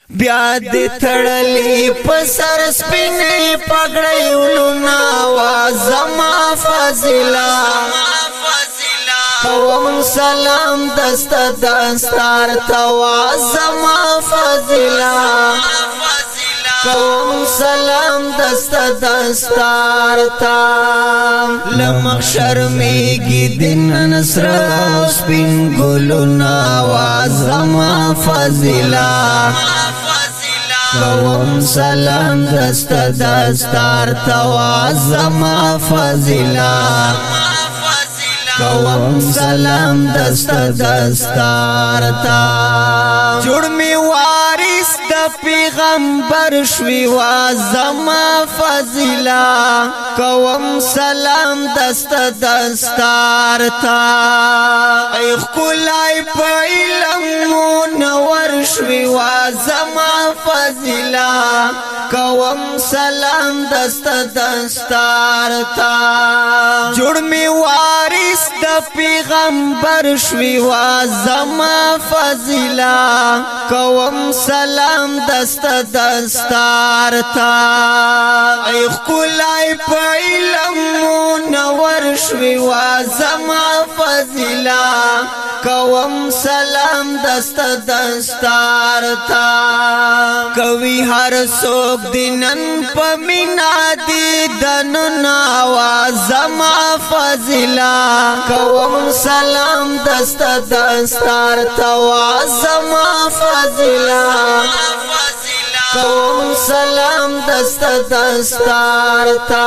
بیا دې تړلې په سر سپینې پګړۍ ولونا وا زما فاضله کوم سلام دستا دستار توا زما فاضله کوم سلام دستا دستار تا لمخ شرمیگی دن نصر سپین گلونا وا زما فاضله کوم سلام دستا دستار توا زما فاضله کوم سلام دستا دستار تا جوړ می وارث د پیغمبر شوی وا زما فضیلا کوم سلام دستا دستار تا ای خلای په علم منور شوی وا زما فضیلا کوم سلام دستا دستار تا جوړ می وارث د پیغمبر شوی وا زما فضیلا کوم سلام دستا دستار تا ای خلای په علم منور شوی وا زما فضیلا کوم سلام دستا دستار تا کوي هر څوک دینن په مینا دي دننا وا زما فضیلا کوم سلام دستا دستار تا وا زما فضیلا کوم سلام دستا دستار تا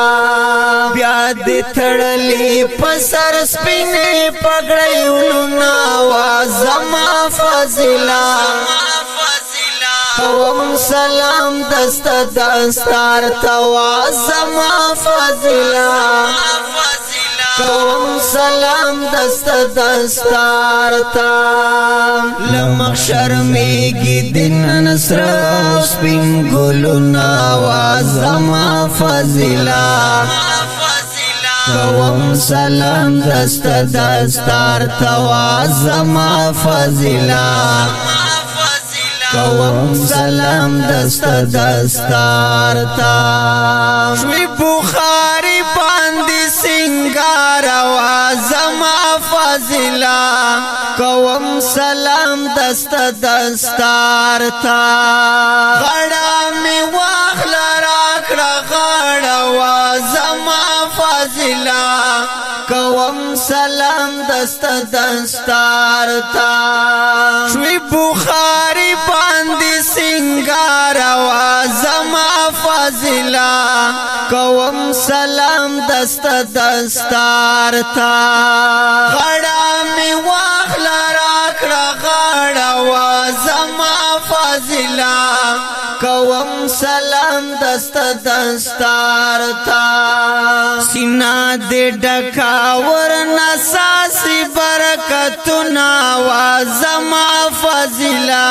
بیا دې تړلې په سر سپینې پګړۍ ولونا وا زما فضیلا کوم سلام دستا دستار تا وا زما فضیلا کوم سلام دستا دستار تا لمخ شرمیگی دن نصر سپین گلونا وا زما فضیلا کوم سلام دستا دستار تا وا زما فضیلا کوم سلام دستا دستار تا شوی بخاری باندې سنگار وا زما فضیلا کوم سلام دستا دستار تا غړا می واخل راکړه غړا وا زما فضیلا کوم سلام دستا دستار تا شوی بخاری باندې سنگار وا زما فضیلا کوم سلام دستا دستار تا غړا می واخل راکړه غړا وا زما فضیلا کوم سلام دستا دستار تا سینا دې ډکا ورنا ساسي برکتنا وا زما فضیلا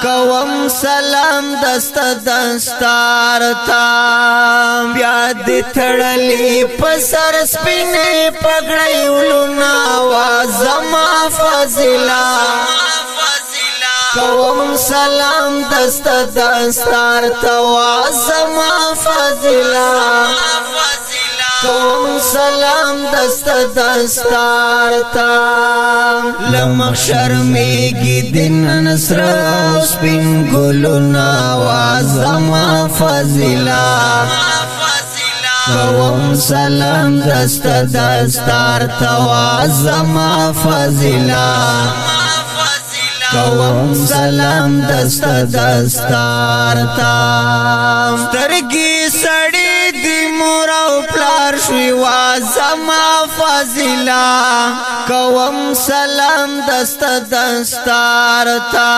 کوم سلام دستا دستار تا بیا دې تړلې په سر سپینې پګړۍ ولونا وا زما فضیلا کوم سلام دستا دستار تا وا زما فضیلا کوم سلام دستا دستار تا لمخ شرمیگی دن نصر سپین گلونا وا زما فضیلا کوم سلام دستا دستار تا وا زما فضیلا کوم سلام دستا دستار تا سترګي سړې دی مور او پلار شوی وا زما فضیلا کوم سلام دستا دستار تا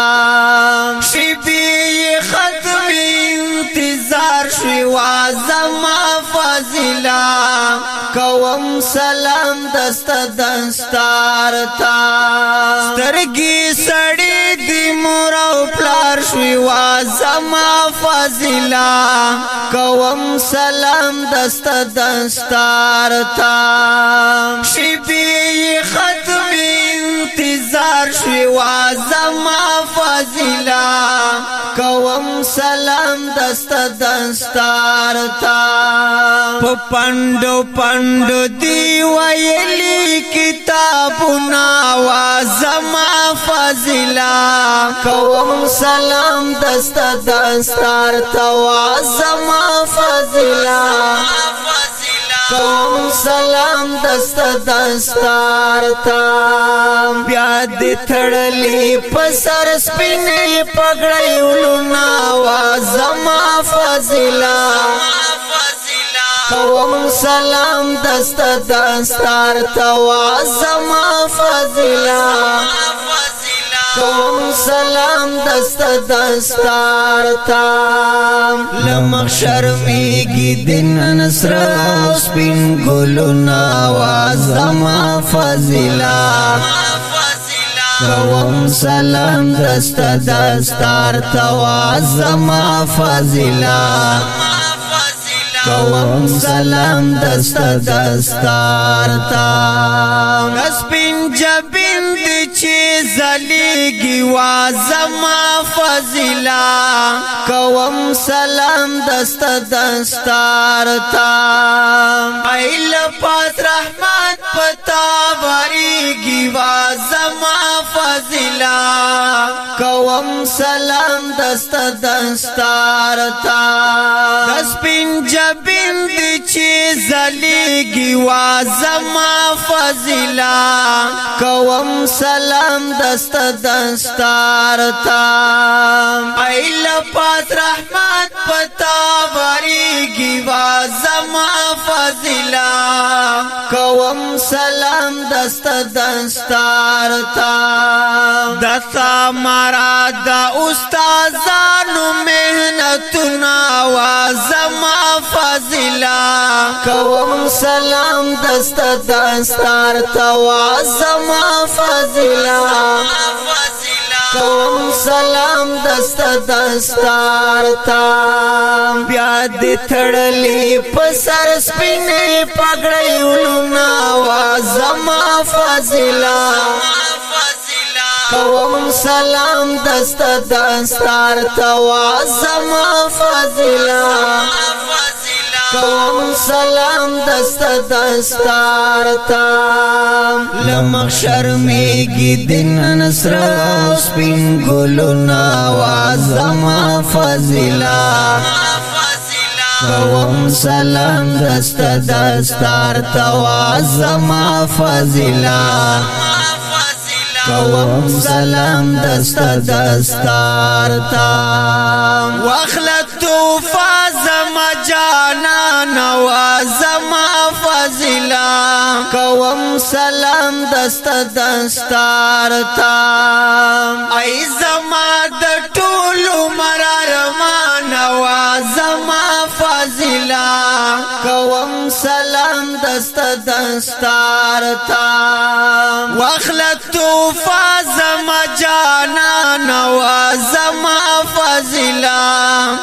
شپې ختمي انتظار شوی وا زما فضیلا کوم سلام دستا دستار تا سترګي سړې دی مور او پلار شوی وا زما فضیلا کوم سلام دستا دستار تا شپې ختمي انتظار شوی وازما فضیلا کوم سلام دست دستار تا پندو پندو دی ویلی کتابنا وازما فضیلا کوم سلام دست دستار تا وازما فضیلا کوم سلام دست دستار تا بیا دې تړلې پسر سپینې پګړې ولونا وازما فضیلا کوم سلام دست دستار تا وازما فضیلا کوم سلام دست دستار تا لمخ شرمیگی دن نصر سپین گلونا وازما فضیلا کوم سلام دست دستار تا وازما فضیلا کوم سلام دست دستار تا سپین جبین دی چی زلیگی وازما فضیلا کوم سلام دست دستار تا ایل پات رحمت پتا وریگی وازما فضیلا کوم سلام دست دستار تا سپین جبین دی چی زلیگی وازما فضیلا کوم سلام دست دستار تا ایل پات رحمت پتا وریگی وازما فضیلا کوم سلام دست دستار تا دستا مارا دا استازانو مهنتنا وازما فضیلا کوم سلام دست دستار تا وازما فضیلا کوم سلام دست دستار تا بیا دې تړلې پسر سپینې پګړې ولونا وازما فضیلا کوم سلام دست دستار تا وازما فضیلا کوم سلام دست دستار تا لمخ شرمیگی دن نصر سپین گلونا وازما فضیلا کوم سلام دست دستار تا وازما فضیلا کوم سلام دست دستار تا واخلت توفا زما جانا نوازما فضیلا کوم سلام دست دستار تا ای زما د ټولو مرارما نوازما فضیلا کوم سلام دست دستار تا واخلت توفا زما جانا نوازما فضیلا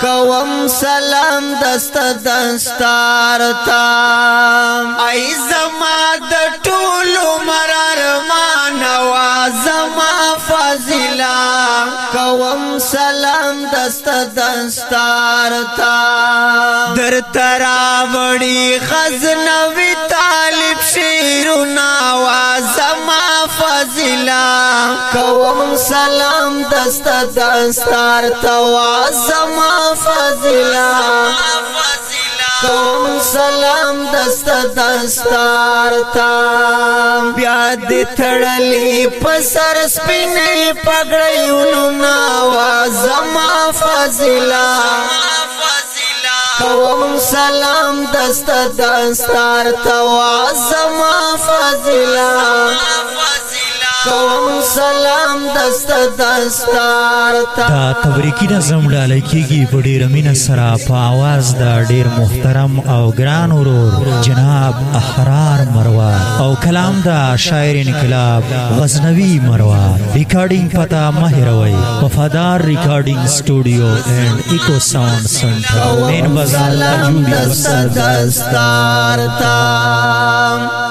کوم سلام دست دستار تا ای زما د ټولو مرارما نوازما فضیلا کوم سلام دست دستار تا در تراوڑی غزنوی طالب شیرونا وازما فضیلا کوم سلام دست دستار تا وازما فضیلا کوم سلام دست دستار تا بیا دې تړلې پسر سپینې پګړې ولونا وازما فضیلا کوم سلام دست دستار تا وازما فضیلا کوم سلام دست دستار تا دا تبریکی نظم ډالۍ کیږي په ډېره مینه سره په आवाज د ډېر محترم او ګران ورور جناب احرار مروان او کلام د شاعر انقلاب غزنوی مروان ریکارډینګ پتا مهروي وفادار ریکارډینګ سټوډیو اینڈ ایکو ساوند سنټر مین بازار دست دستار تا